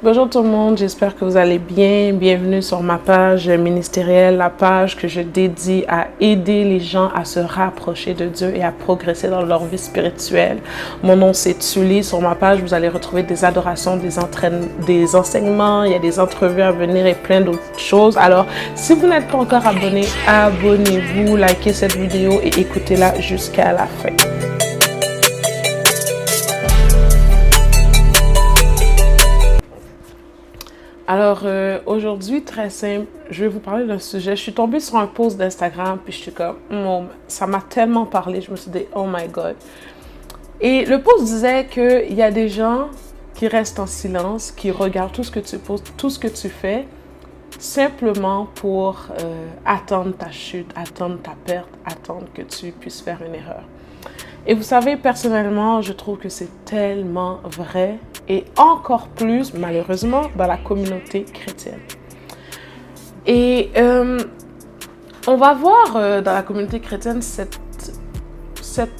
Bonjour tout le monde, j'espère que vous allez bien. Bienvenue sur ma page ministérielle, la page que je dédie à aider les gens à se rapprocher de Dieu et à progresser dans leur vie spirituelle. Mon nom c'est Tsuli. Sur ma page, vous allez retrouver des adorations, des enseignements, il y a des entrevues à venir et plein d'autres choses. Alors, si vous n'êtes pas encore abonné, abonnez-vous, likez cette vidéo et écoutez-la jusqu'à la fin. Alors, aujourd'hui, très simple, je vais vous parler d'un sujet. Je suis tombée sur un post d'Instagram, puis je suis comme, ça m'a tellement parlé, je me suis dit, oh my God. Et le post disait qu'il y a des gens qui restent en silence, qui regardent tout ce que tu postes, tout ce que tu fais, simplement pour attendre ta chute, attendre ta perte, attendre que tu puisses faire une erreur. Et vous savez, personnellement, je trouve que c'est tellement vrai et encore plus, malheureusement, dans la communauté chrétienne. Et on va voir dans la communauté chrétienne cette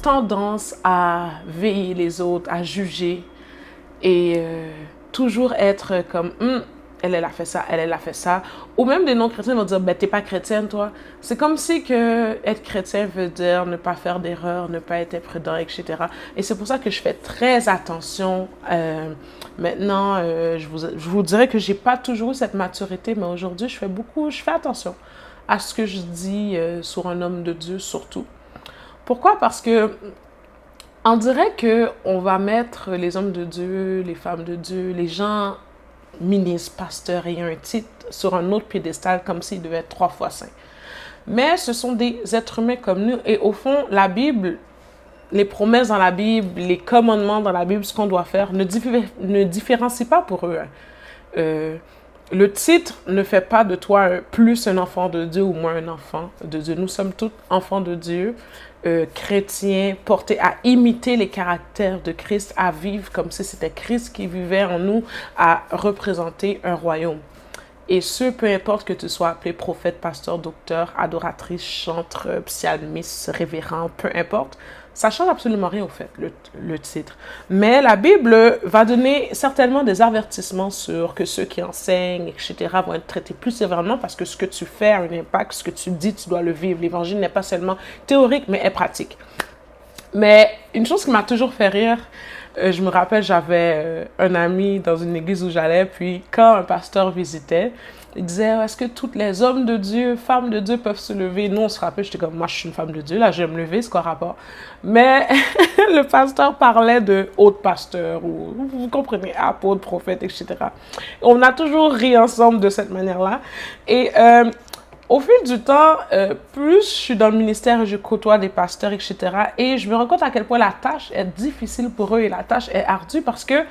tendance à veiller les autres, à juger et toujours être comme elle a fait ça, elle a fait ça. Ou même des non-chrétiens vont dire, ben t'es pas chrétienne toi. C'est comme si que être chrétien veut dire ne pas faire d'erreurs, ne pas être imprudent, etc. Et c'est pour ça que je fais très attention. Maintenant, je vous dirais que j'ai pas toujours eu cette maturité, mais aujourd'hui, je fais attention à ce que je dis sur un homme de Dieu surtout. Pourquoi? Parce que on dirait que on va mettre les hommes de Dieu, les femmes de Dieu, les gens ministre, pasteur ayant un titre sur un autre piédestal comme s'il devait être 3 fois saint. Mais ce sont des êtres humains comme nous et au fond, la Bible, les promesses dans la Bible, les commandements dans la Bible, ce qu'on doit faire, ne différencie pas pour eux. Le titre ne fait pas de toi plus un enfant de Dieu ou moins un enfant de Dieu. Nous sommes tous enfants de Dieu, chrétiens, portés à imiter les caractères de Christ, à vivre comme si c'était Christ qui vivait en nous, à représenter un royaume. Et ce, peu importe que tu sois appelé prophète, pasteur, docteur, adoratrice, chanteur, psalmiste, révérend, peu importe, ça change absolument rien au fait, le titre. Mais la Bible va donner certainement des avertissements sur que ceux qui enseignent, etc., vont être traités plus sévèrement parce que ce que tu fais a un impact, ce que tu dis, tu dois le vivre. L'Évangile n'est pas seulement théorique, mais est pratique. Mais une chose qui m'a toujours fait rire, je me rappelle, j'avais un ami dans une église où j'allais, puis quand un pasteur visitait, il disait, est-ce que tous les hommes de Dieu, femmes de Dieu peuvent se lever? Nous, on se rappelle, j'étais comme, moi, je suis une femme de Dieu, là, je vais me lever, c'est quoi rapport? Mais le pasteur parlait de haute pasteur, ou vous comprenez, apôtre, prophète, etc. On a toujours ri ensemble de cette manière-là. Et au fil du temps, plus je suis dans le ministère et je côtoie des pasteurs, etc. Et je me rends compte à quel point la tâche est difficile pour eux et la tâche est ardue parce que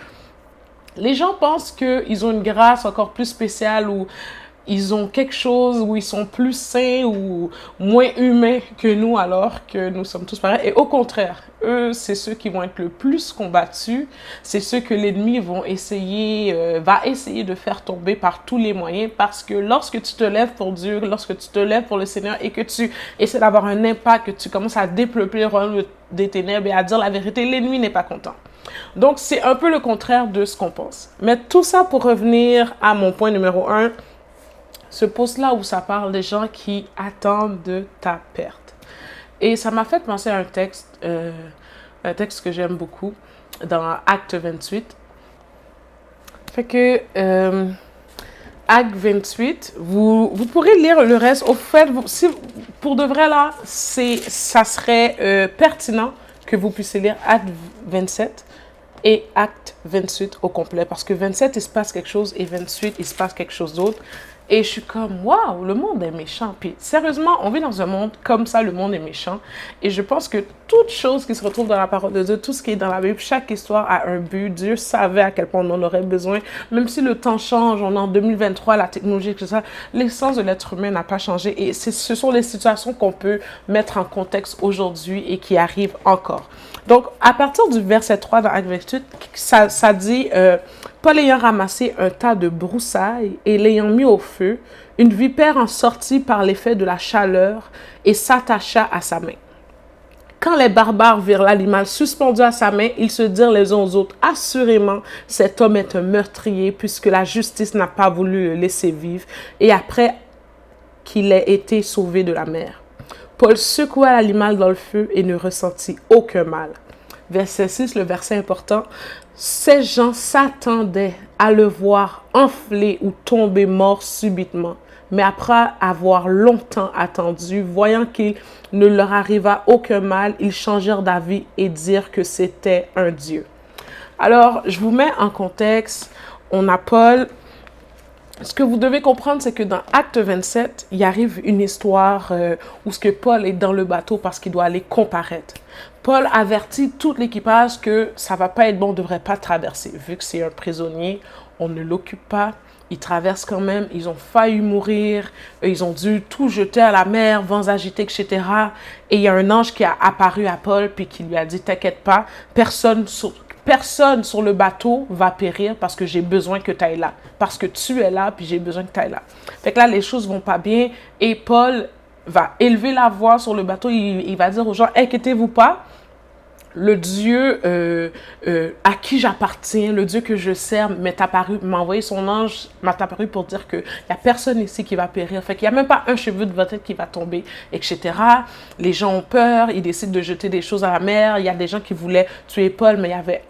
les gens pensent qu'ils ont une grâce encore plus spéciale ou ils ont quelque chose où ils sont plus saints ou moins humains que nous alors que nous sommes tous pareils. Et au contraire, eux, c'est ceux qui vont être le plus combattus. C'est ceux que l'ennemi va essayer de faire tomber par tous les moyens parce que lorsque tu te lèves pour Dieu, lorsque tu te lèves pour le Seigneur et que tu essaies d'avoir un impact, que tu commences à dépeupler le royaume des ténèbres et à dire la vérité, l'ennemi n'est pas content. Donc, c'est un peu le contraire de ce qu'on pense. Mais tout ça pour revenir à mon point numéro 1, ce post-là où ça parle des gens qui attendent de ta perte. Et ça m'a fait penser à un texte que j'aime beaucoup, dans Acte 28. Fait que, Acte 28, vous pourrez lire le reste. Au fait, pour de vrai là, ça serait pertinent que vous puissiez lire Acte 27 et Acte 28 au complet. Parce que 27, il se passe quelque chose et 28, il se passe quelque chose d'autre. Et je suis comme, waouh, le monde est méchant. Puis sérieusement, on vit dans un monde comme ça, le monde est méchant. Et je pense que toute chose qui se retrouve dans la parole de Dieu, tout ce qui est dans la Bible, chaque histoire a un but. Dieu savait à quel point on en aurait besoin. Même si le temps change, on est en 2023, la technologie, tout ça, l'essence de l'être humain n'a pas changé. Et ce sont les situations qu'on peut mettre en contexte aujourd'hui et qui arrivent encore. Donc, à partir du verset 3 dans Acte 28, ça dit... Paul ayant ramassé un tas de broussailles et l'ayant mis au feu, une vipère en sortit par l'effet de la chaleur et s'attacha à sa main. Quand les barbares virent l'animal suspendu à sa main, ils se dirent les uns aux autres, assurément, cet homme est un meurtrier puisque la justice n'a pas voulu le laisser vivre et après qu'il ait été sauvé de la mer. Paul secoua l'animal dans le feu et ne ressentit aucun mal. Verset 6, le verset important. Ces gens s'attendaient à le voir enfler ou tomber mort subitement. Mais après avoir longtemps attendu, voyant qu'il ne leur arriva aucun mal, ils changèrent d'avis et dirent que c'était un Dieu. Alors, je vous mets en contexte. On a Paul. Ce que vous devez comprendre, c'est que dans Acte 27, il arrive une histoire où ce que Paul est dans le bateau parce qu'il doit aller comparaître. Paul avertit tout l'équipage que ça va pas être bon, on ne devrait pas traverser. Vu que c'est un prisonnier, on ne l'occupe pas. Ils traversent quand même, ils ont failli mourir, ils ont dû tout jeter à la mer, vents agités, etc. Et il y a un ange qui a apparu à Paul puis qui lui a dit, t'inquiète pas, personne sur le bateau va périr parce que j'ai besoin que tu ailles là. Parce que tu es là, puis j'ai besoin que tu ailles là. Fait que là, les choses vont pas bien. Et Paul va élever la voix sur le bateau. Il va dire aux gens, inquiétez-vous pas. Le Dieu à qui j'appartiens, le Dieu que je sers m'est apparu, m'a envoyé son ange, m'a apparu pour dire qu'il n'y a personne ici qui va périr. Fait qu'il n'y a même pas un cheveu de votre tête qui va tomber, etc. Les gens ont peur, ils décident de jeter des choses à la mer. Il y a des gens qui voulaient tuer Paul, mais il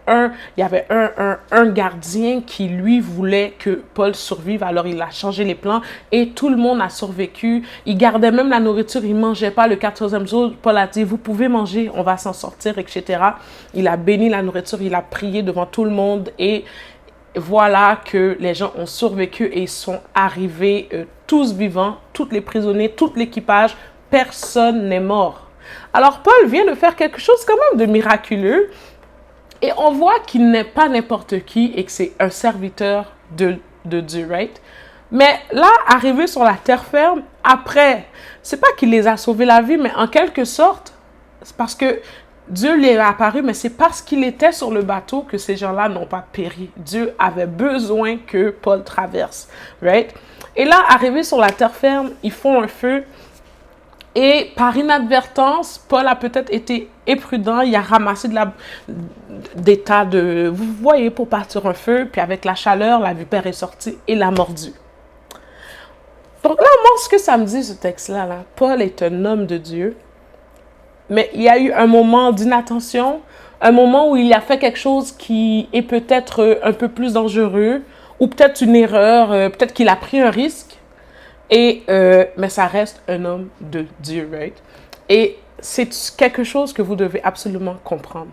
y avait un gardien qui, lui, voulait que Paul survive. Alors, il a changé les plans et tout le monde a survécu. Il gardait même la nourriture, il ne mangeait pas. Le 14e jour, Paul a dit, vous pouvez manger, on va s'en sortir, etc. Il a béni la nourriture, il a prié devant tout le monde et voilà que les gens ont survécu et sont arrivés tous vivants, tous les prisonniers, tout l'équipage, personne n'est mort. Alors Paul vient de faire quelque chose quand même de miraculeux et on voit qu'il n'est pas n'importe qui et que c'est un serviteur de Dieu, right? Mais là, arrivé sur la terre ferme, après, c'est pas qu'il les a sauvés la vie, mais en quelque sorte, c'est parce que Dieu lui est apparu, mais c'est parce qu'il était sur le bateau que ces gens-là n'ont pas péri. Dieu avait besoin que Paul traverse, right? Et là, arrivé sur la terre ferme, ils font un feu. Et par inadvertance, Paul a peut-être été imprudent. Il a ramassé des tas de... Vous voyez, pour partir un feu. Puis avec la chaleur, la vipère est sortie et l'a mordu. Donc là, moi, ce que ça me dit, ce texte-là, là, Paul est un homme de Dieu. Mais il y a eu un moment d'inattention, un moment où il a fait quelque chose qui est peut-être un peu plus dangereux, ou peut-être une erreur, peut-être qu'il a pris un risque, mais ça reste un homme de Dieu, right? Et c'est quelque chose que vous devez absolument comprendre.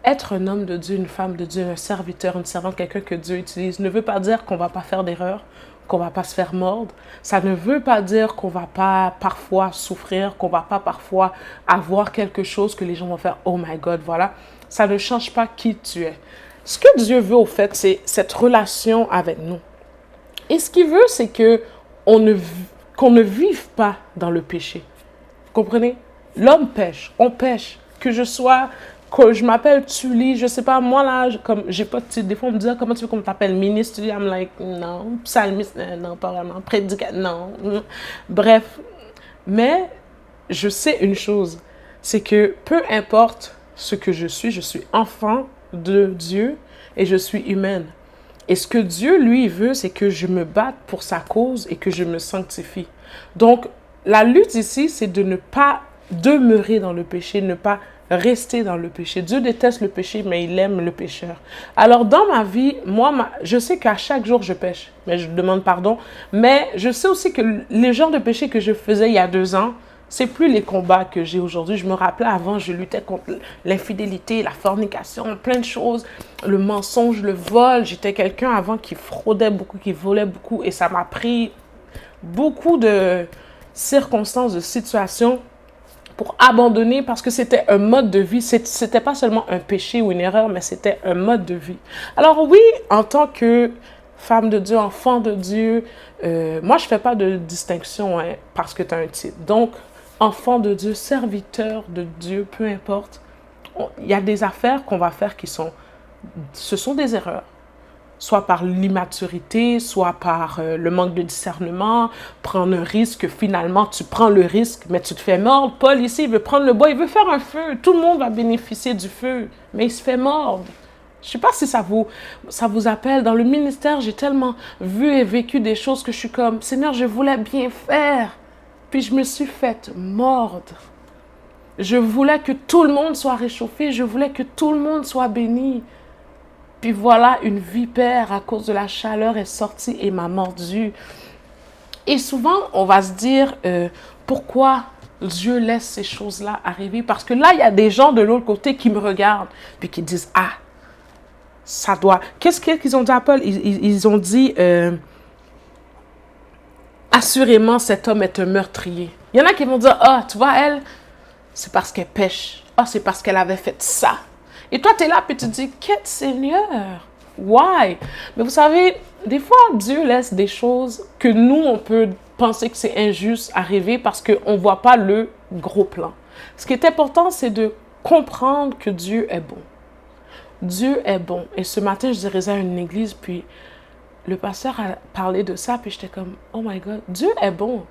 Être un homme de Dieu, une femme de Dieu, un serviteur, une servante, quelqu'un que Dieu utilise, ne veut pas dire qu'on ne va pas faire d'erreur, qu'on ne va pas se faire mordre. Ça ne veut pas dire qu'on ne va pas parfois souffrir, qu'on ne va pas parfois avoir quelque chose que les gens vont faire « Oh my God », voilà. Ça ne change pas qui tu es. Ce que Dieu veut, au fait, c'est cette relation avec nous. Et ce qu'il veut, c'est qu'on ne vive pas dans le péché. Vous comprenez? L'homme pêche, on pêche. Que je m'appelle Tully, je sais pas, moi là, comme j'ai pas de titre, des fois on me dit, comment tu veux qu'on t'appelle ministre Tully? I'm like, non, psalmiste, non, pas vraiment, prédicateur, non. Bref, mais je sais une chose, c'est que peu importe ce que je suis enfant de Dieu et je suis humaine. Et ce que Dieu, lui, veut, c'est que je me batte pour sa cause et que je me sanctifie. Donc, la lutte ici, c'est de ne pas demeurer dans le péché, ne pas rester dans le péché. Dieu déteste le péché, mais il aime le pécheur. Alors, dans ma vie, je sais qu'à chaque jour, je pêche, mais je demande pardon. Mais je sais aussi que les genres de péchés que je faisais il y a 2 ans, c'est plus les combats que j'ai aujourd'hui. Je me rappelais avant, je luttais contre l'infidélité, la fornication, plein de choses, le mensonge, le vol. J'étais quelqu'un avant qui fraudait beaucoup, qui volait beaucoup. Et ça m'a pris beaucoup de circonstances, de situations pour abandonner parce que c'était un mode de vie. C'était pas seulement un péché ou une erreur, mais c'était un mode de vie. Alors oui, en tant que femme de Dieu, enfant de Dieu, moi je fais pas de distinction parce que tu as un titre. Donc, enfant de Dieu, serviteur de Dieu, peu importe, il y a des affaires qu'on va faire ce sont des erreurs. soit par l'immaturité, soit par le manque de discernement, prendre un risque, finalement tu prends le risque, mais tu te fais mordre. Paul ici, il veut prendre le bois, il veut faire un feu, tout le monde va bénéficier du feu, mais il se fait mordre. Je ne sais pas si ça vous appelle. Dans le ministère, j'ai tellement vu et vécu des choses que je suis comme, Seigneur, je voulais bien faire, puis je me suis faite mordre. Je voulais que tout le monde soit réchauffé, je voulais que tout le monde soit béni. Puis voilà, une vipère à cause de la chaleur est sortie et m'a mordu. Et souvent, on va se dire, pourquoi Dieu laisse ces choses-là arriver? Parce que là, il y a des gens de l'autre côté qui me regardent, puis qui disent, ah, ça doit... Qu'est-ce qu'ils ont dit à Paul? Ils ont dit, assurément, cet homme est un meurtrier. Il y en a qui vont dire, ah, tu vois, elle, c'est parce qu'elle pêche. Ah, c'est parce qu'elle avait fait ça. Et toi, tu es là, puis tu te dis, quel Seigneur? Why? Mais vous savez, des fois, Dieu laisse des choses que nous, on peut penser que c'est injuste arriver parce qu'on ne voit pas le gros plan. Ce qui est important, c'est de comprendre que Dieu est bon. Dieu est bon. Et ce matin, je dirais ça à une église, puis le pasteur a parlé de ça, puis j'étais comme, oh my God, Dieu est bon.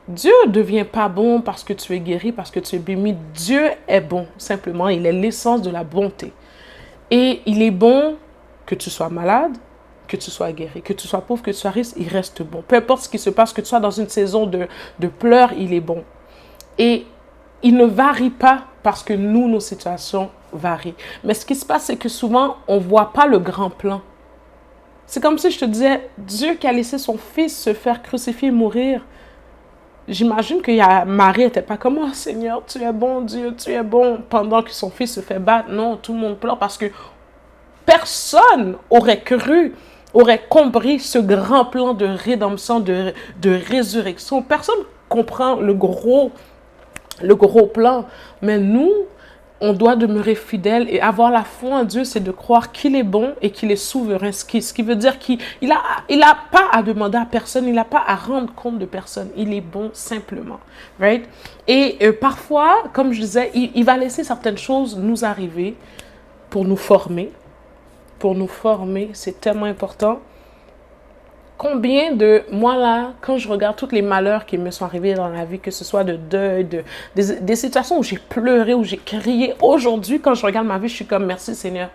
Dieu ne devient pas bon parce que tu es guéri, parce que tu es béni. Dieu est bon, simplement. Il est l'essence de la bonté. Et il est bon que tu sois malade, que tu sois guéri, que tu sois pauvre, que tu sois riche, il reste bon. Peu importe ce qui se passe, que tu sois dans une saison de pleurs, il est bon. Et il ne varie pas parce que nous, nos situations varient. Mais ce qui se passe, c'est que souvent, on ne voit pas le grand plan. C'est comme si je te disais, Dieu qui a laissé son fils se faire crucifier et mourir. J'imagine que Marie n'était pas comme, oh Seigneur, tu es bon, Dieu, tu es bon, pendant que son fils se fait battre. Non, tout le monde pleure parce que personne aurait cru, aurait compris ce grand plan de rédemption, de résurrection. Personne ne comprend le gros plan. Mais nous, on doit demeurer fidèle et avoir la foi en Dieu, c'est de croire qu'il est bon et qu'il est souverain. Ce qui veut dire qu'il a pas à demander à personne, il n'a pas à rendre compte de personne. Il est bon simplement. Right? Et parfois, comme je disais, il va laisser certaines choses nous arriver pour nous former. Pour nous former, c'est tellement important. Combien de... Moi, là, quand je regarde tous les malheurs qui me sont arrivés dans la vie, que ce soit de deuil, des situations où j'ai pleuré, où j'ai crié, aujourd'hui, quand je regarde ma vie, je suis comme, merci Seigneur.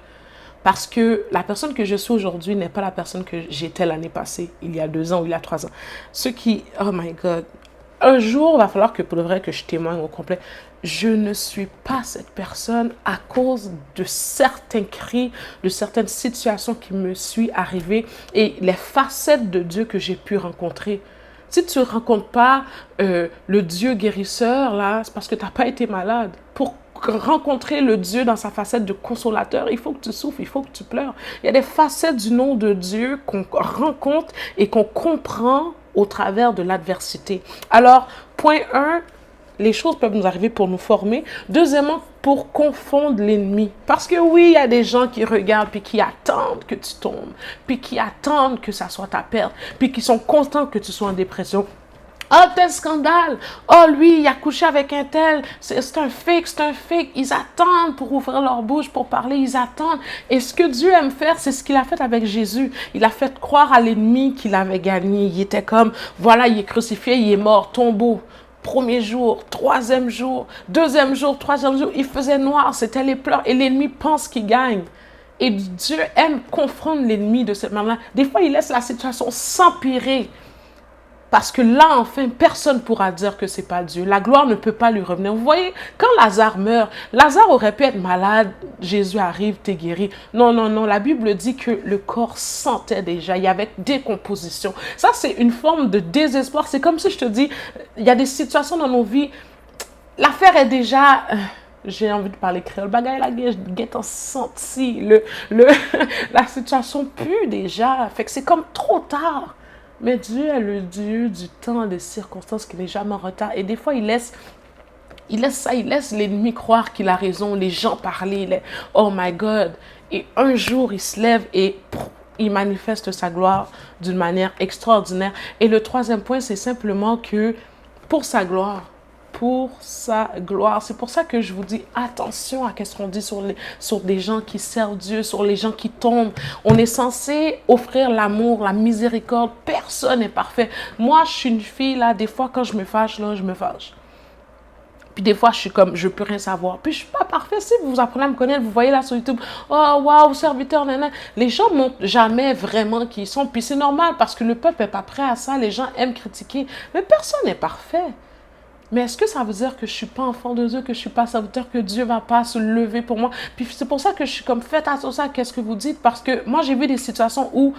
Parce que la personne que je suis aujourd'hui n'est pas la personne que j'étais l'année passée, il y a 2 ans ou il y a 3 ans. Oh my God, un jour, il va falloir que pour le vrai que je témoigne au complet. Je ne suis pas cette personne à cause de certains cris, de certaines situations qui me sont arrivées et les facettes de Dieu que j'ai pu rencontrer. Si tu ne rencontres pas le Dieu guérisseur, là, c'est parce que tu n'as pas été malade. Pour rencontrer le Dieu dans sa facette de consolateur, il faut que tu souffres, il faut que tu pleures. Il y a des facettes du nom de Dieu qu'on rencontre et qu'on comprend au travers de l'adversité. Alors, point 1, les choses peuvent nous arriver pour nous former. Deuxièmement, pour confondre l'ennemi. Parce que oui, il y a des gens qui regardent puis qui attendent que tu tombes, puis qui attendent que ça soit ta perte, puis qui sont contents que tu sois en dépression. Oh, tel scandale. Oh, lui, il a couché avec un tel. C'est un fake, c'est un fake. Ils attendent pour ouvrir leur bouche, pour parler. Ils attendent. Et ce que Dieu aime faire, c'est ce qu'il a fait avec Jésus. Il a fait croire à l'ennemi qu'il avait gagné. Il était comme, voilà, il est crucifié, il est mort, tombeau. Premier jour, 3e jour, 2e jour, 3e jour, il faisait noir, c'était les pleurs. Et l'ennemi pense qu'il gagne. Et Dieu aime confronter l'ennemi de cette manière-là. Des fois, il laisse la situation s'empirer. Parce que là, enfin, personne ne pourra dire que ce n'est pas Dieu. La gloire ne peut pas lui revenir. Vous voyez, quand Lazare meurt, Lazare aurait pu être malade. Jésus arrive, t'es guéri. Non, non, non. La Bible dit que le corps sentait déjà. Il y avait décomposition. Ça, c'est une forme de désespoir. C'est comme si je te dis, il y a des situations dans nos vies. L'affaire est déjà... j'ai envie de parler créole. Bagaille la guette en senti. La situation pue déjà. Fait que c'est comme trop tard. Mais Dieu est le Dieu du temps, des circonstances, qui n'est jamais en retard. Et des fois, il laisse l'ennemi croire qu'il a raison, les gens parler, oh my God. Et un jour, il se lève et il manifeste sa gloire d'une manière extraordinaire. Et le 3e point, c'est simplement que pour sa gloire, pour sa gloire. C'est pour ça que je vous dis attention à ce qu'on dit sur des gens qui servent Dieu, sur les gens qui tombent. On est censé offrir l'amour, la miséricorde. Personne n'est parfait. Moi, je suis une fille, là, des fois, quand je me fâche, là, je me fâche. Puis des fois, je suis comme, je peux rien savoir. Puis je suis pas parfait. Si vous apprenez à me connaître, vous voyez là sur YouTube, oh, waouh, serviteur, nana. Les gens montrent jamais vraiment qui ils sont. Puis c'est normal parce que le peuple n'est pas prêt à ça. Les gens aiment critiquer. Mais personne n'est parfait. Mais est-ce que ça veut dire que je suis pas enfant de Dieu, que je suis pas serviteur, que Dieu va pas se lever pour moi? Puis c'est pour ça que je suis comme, faites attention à ce que vous dites. Parce que moi, j'ai vu des situations où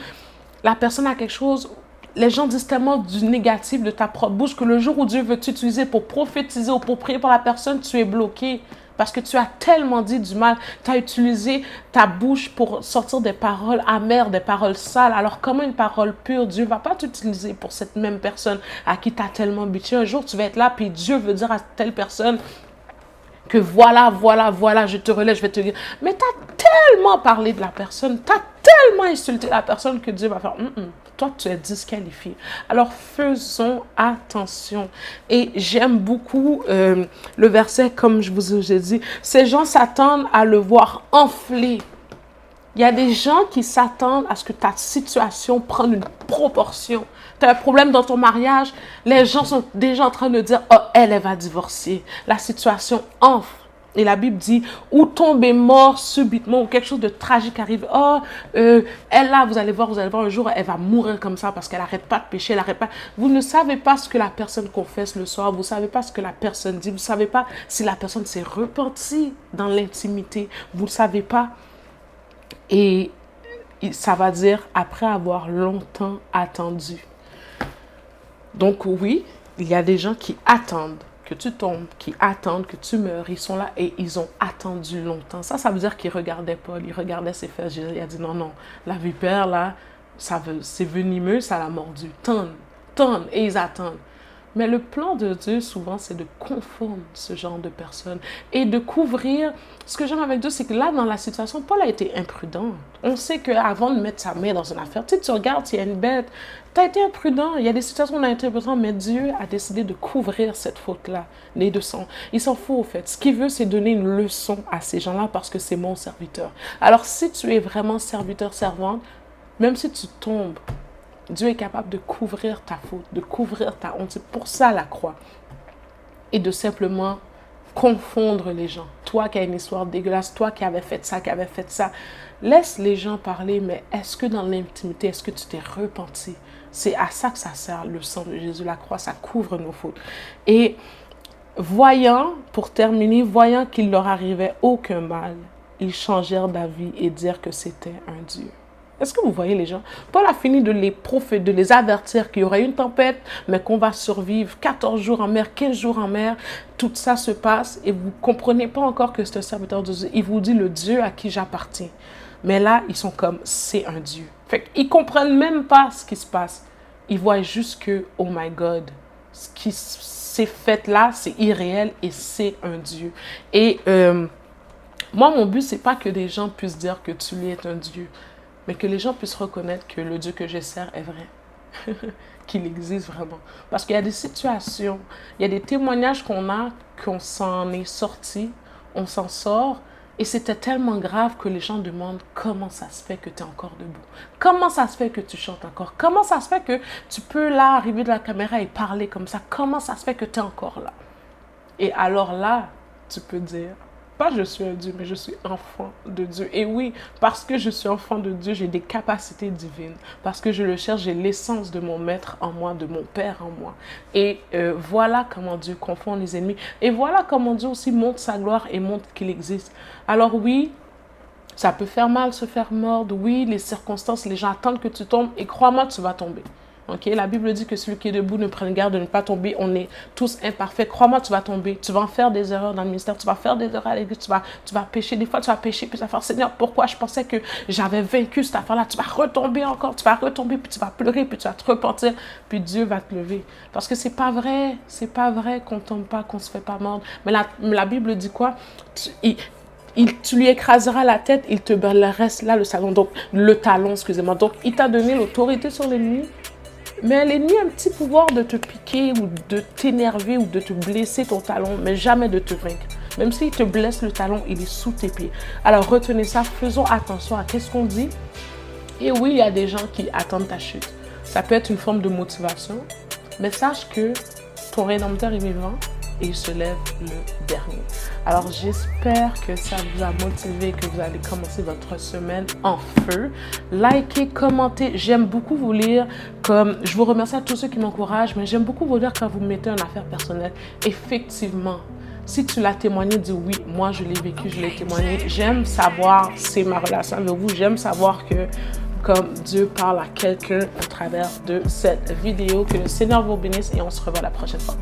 la personne a quelque chose. Les gens disent tellement du négatif de ta propre bouche que le jour où Dieu veut t'utiliser pour prophétiser ou pour prier pour la personne, tu es bloqué. Parce que tu as tellement dit du mal. Tu as utilisé ta bouche pour sortir des paroles amères, des paroles sales. Alors comment une parole pure, Dieu ne va pas t'utiliser pour cette même personne à qui tu as tellement bitché. Un jour, tu vas être là, puis Dieu veut dire à telle personne que voilà, je te relève, je vais te dire. Mais tu as tellement parlé de la personne, tu as tellement insulté la personne que Dieu va faire. Toi, tu es disqualifié. Alors, faisons attention. Et j'aime beaucoup le verset, comme je vous ai dit. Ces gens s'attendent à le voir enfler. Il y a des gens qui s'attendent à ce que ta situation prenne une proportion. Tu as un problème dans ton mariage, les gens sont déjà en train de dire « Oh, elle va divorcer. » La situation enfle. Et la Bible dit « Ou tomber mort subitement, ou quelque chose de tragique arrive. Oh, elle là, vous allez voir un jour, elle va mourir comme ça parce qu'elle n'arrête pas de pécher, elle n'arrête pas. » Vous ne savez pas ce que la personne confesse le soir, vous ne savez pas ce que la personne dit, vous ne savez pas si la personne s'est repentie dans l'intimité, vous ne savez pas. Et ça va dire après avoir longtemps attendu. Donc oui, il y a des gens qui attendent que tu tombes, qui attendent que tu meurs. Ils sont là et ils ont attendu longtemps. Ça veut dire qu'ils regardaient Paul, ils regardaient ses fesses. Il a dit non, la vipère là, c'est venimeux, ça l'a mordu. Tendre, et ils attendent. Mais le plan de Dieu, souvent, c'est de confondre ce genre de personnes et de couvrir. Ce que j'aime avec Dieu, c'est que là, dans la situation, Paul a été imprudent. On sait qu'avant de mettre sa main dans une affaire, tu regardes, s'il y a une bête, tu as été imprudent. Il y a des situations où on a été imprudent, mais Dieu a décidé de couvrir cette faute-là. Il s'en fout, au fait. Ce qu'il veut, c'est donner une leçon à ces gens-là parce que c'est mon serviteur. Alors, si tu es vraiment serviteur, servante, même si tu tombes, Dieu est capable de couvrir ta faute, de couvrir ta honte. C'est pour ça la croix. Et de simplement confondre les gens. Toi qui as une histoire dégueulasse, toi qui avais fait ça, Laisse les gens parler, mais est-ce que dans l'intimité, est-ce que tu t'es repenti? C'est à ça que ça sert, le sang de Jésus. La croix, ça couvre nos fautes. Et pour terminer, voyant qu'il leur arrivait aucun mal, ils changèrent d'avis et dirent que c'était un Dieu. Est-ce que vous voyez les gens? Paul a fini de les avertir qu'il y aurait une tempête, mais qu'on va survivre 14 jours en mer, 15 jours en mer. Tout ça se passe et vous ne comprenez pas encore que c'est un serviteur de Dieu. Il vous dit le Dieu à qui j'appartiens. Mais là, ils sont comme, c'est un Dieu. Fait qu'ils ne comprennent même pas ce qui se passe. Ils voient juste que, oh my God, ce qui s'est fait là, c'est irréel et c'est un Dieu. Et moi, mon but, c'est pas que des gens puissent dire que tu lui es un Dieu. Mais que les gens puissent reconnaître que le Dieu que je sers est vrai, qu'il existe vraiment. Parce qu'il y a des situations, il y a des témoignages qu'on s'en est sorti, on s'en sort, et c'était tellement grave que les gens demandent comment ça se fait que tu es encore debout. Comment ça se fait que tu chantes encore? Comment ça se fait que tu peux là arriver de la caméra et parler comme ça? Comment ça se fait que tu es encore là? Et alors là, tu peux dire, pas je suis un Dieu, mais je suis enfant de Dieu. Et oui, parce que je suis enfant de Dieu, j'ai des capacités divines. Parce que je le cherche, j'ai l'essence de mon maître en moi, de mon Père en moi. Et voilà comment Dieu confond les ennemis. Et voilà comment Dieu aussi montre sa gloire et montre qu'il existe. Alors oui, ça peut faire mal, se faire mordre. Oui, les circonstances, les gens attendent que tu tombes. Et crois-moi, tu vas tomber. Okay? La Bible dit que celui qui est debout ne prenne garde de ne pas tomber. On est tous imparfaits. Crois-moi, tu vas tomber. Tu vas en faire des erreurs dans le ministère. Tu vas faire des erreurs à l'église. Tu vas pécher. Des fois, tu vas pécher. Puis tu vas faire, Seigneur, pourquoi je pensais que j'avais vaincu cette affaire-là? Tu vas retomber encore. Tu vas retomber. Puis tu vas pleurer. Puis tu vas te repentir. Puis Dieu va te lever. Parce que c'est pas vrai. C'est pas vrai qu'on tombe pas, qu'on se fait pas mordre. Mais la Bible dit quoi? Tu lui écraseras la tête. Il te reste là le talon. Donc, il t'a donné l'autorité sur l'ennemi. Mais l'ennemi a un petit pouvoir de te piquer ou de t'énerver ou de te blesser ton talon, mais jamais de te vaincre. Même s'il te blesse le talon, il est sous tes pieds. Alors retenez ça, faisons attention à ce qu'on dit. Et oui, il y a des gens qui attendent ta chute. Ça peut être une forme de motivation, mais sache que ton Rédempteur est vivant et il se lève le dernier. Alors j'espère que ça vous a motivé, que vous allez commencer votre semaine en feu. Likez, commentez, j'aime beaucoup vous lire. Je vous remercie à tous ceux qui m'encouragent, mais j'aime beaucoup vous lire quand vous mettez une affaire personnelle. Effectivement, si tu l'as témoigné, dis oui, moi je l'ai vécu, je l'ai témoigné. J'aime savoir, c'est ma relation avec vous, j'aime savoir que comme Dieu parle à quelqu'un à travers de cette vidéo. Que le Seigneur vous bénisse et on se revoit la prochaine fois.